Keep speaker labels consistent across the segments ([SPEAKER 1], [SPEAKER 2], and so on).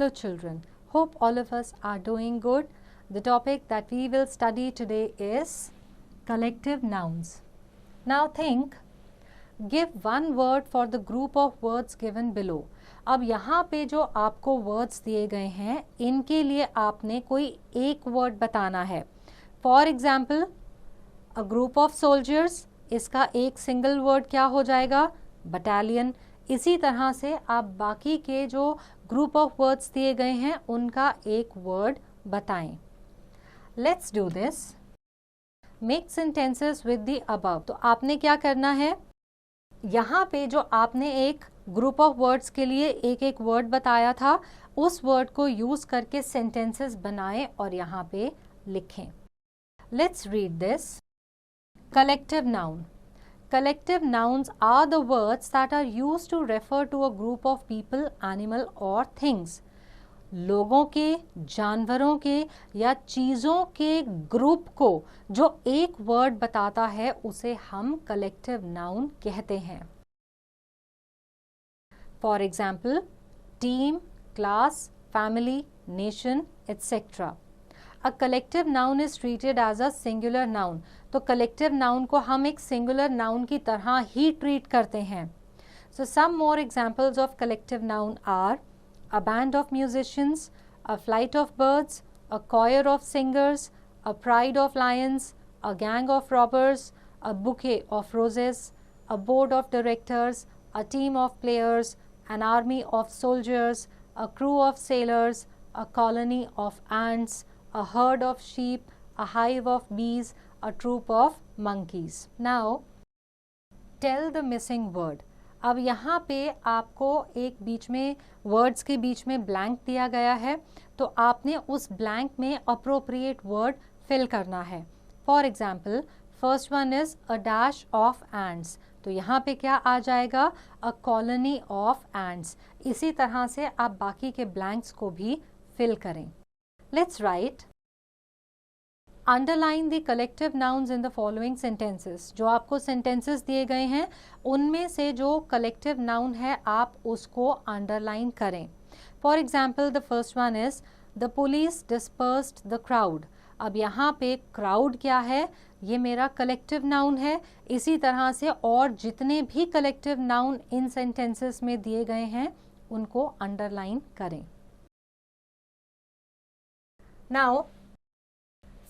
[SPEAKER 1] Hello children, hope all of us are doing good. The topic that we will study today is collective nouns. Now think, give one word for the group of words given below. अब यहाँ पे जो आपको words दिए गए हैं इनके लिए आपने कोई एक word बताना है. For example, a group of soldiers, इसका एक single word क्या हो जाएगा? Battalion. इसी तरह से आप बाकी के जो ग्रुप ऑफ वर्ड्स दिए गए हैं उनका एक वर्ड बताएं. Let's do this. Make sentences with the above. तो आपने क्या करना है, यहाँ पे जो आपने एक ग्रुप ऑफ वर्ड्स के लिए एक एक वर्ड बताया था उस वर्ड को यूज करके सेंटेंसेस बनाएं और यहाँ पे लिखें. Let's read this. Collective noun. Collective nouns are the words that are used to refer to a group of people, animal or things. लोगों के, जानवरों के या चीज़ों के ग्रुप को जो एक वर्ड बताता है उसे हम collective noun कहते हैं. For example, team, class, family, nation, etc. A collective noun is treated as a singular noun. तो collective noun को हम एक singular noun की तरह ही treat करते हैं. So some more examples of collective noun are a band of musicians, a flight of birds, a choir of singers, a pride of lions, a gang of robbers, a bouquet of roses, a board of directors, a team of players, an army of soldiers, a crew of sailors, a colony of ants, a herd of sheep, a hive of bees, a troop of monkeys. Now, tell the missing word. अब यहाँ पे आपको एक बीच में words के बीच में blank दिया गया है तो आपने उस blank में appropriate word fill करना है. For example, first one is a dash of ants. तो यहाँ पे क्या आ जाएगा? A colony of ants. इसी तरह से आप बाकी के blanks को भी fill करें. Let's write. Underline the collective nouns in the following sentences. जो आपको sentences दिए गए हैं उनमें से जो collective noun है आप उसको underline करें. For example, the first one is the police dispersed the crowd. अब यहाँ पे crowd क्या है? ये मेरा collective noun है. इसी तरह से और जितने भी collective noun इन sentences में दिए गए हैं उनको underline करें. Now,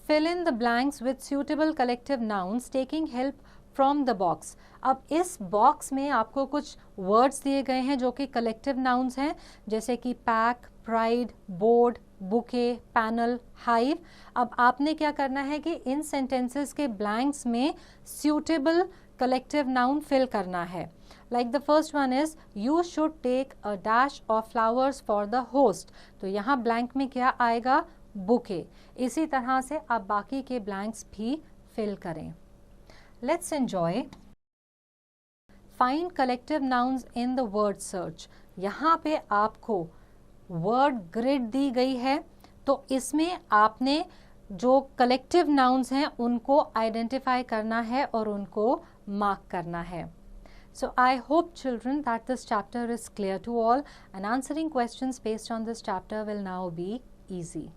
[SPEAKER 1] fill in the blanks with suitable collective nouns taking help from the box. अब इस बॉक्स में आपको कुछ वर्ड्स दिए गए हैं जो कि कलेक्टिव नाउन्स हैं जैसे कि pack, pride, board, bouquet, panel, hive. अब आपने क्या करना है कि इन सेंटेंसेस के ब्लैंक्स में suitable collective noun fill करना है. Like the first one is you should take a dash of flowers for the host. तो यहाँ blank में क्या आएगा? बुके. इसी तरह से आप बाकी के ब्लैंक्स भी फिल करें. Let's enjoy. Find collective nouns in the word search. यहाँ पे आपको वर्ड ग्रिड दी गई है तो इसमें आपने जो कलेक्टिव नाउन्स हैं उनको आइडेंटिफाई करना है और उनको मार्क करना है. So I hope children that this chapter is clear to all and answering questions based on this chapter will now be easy.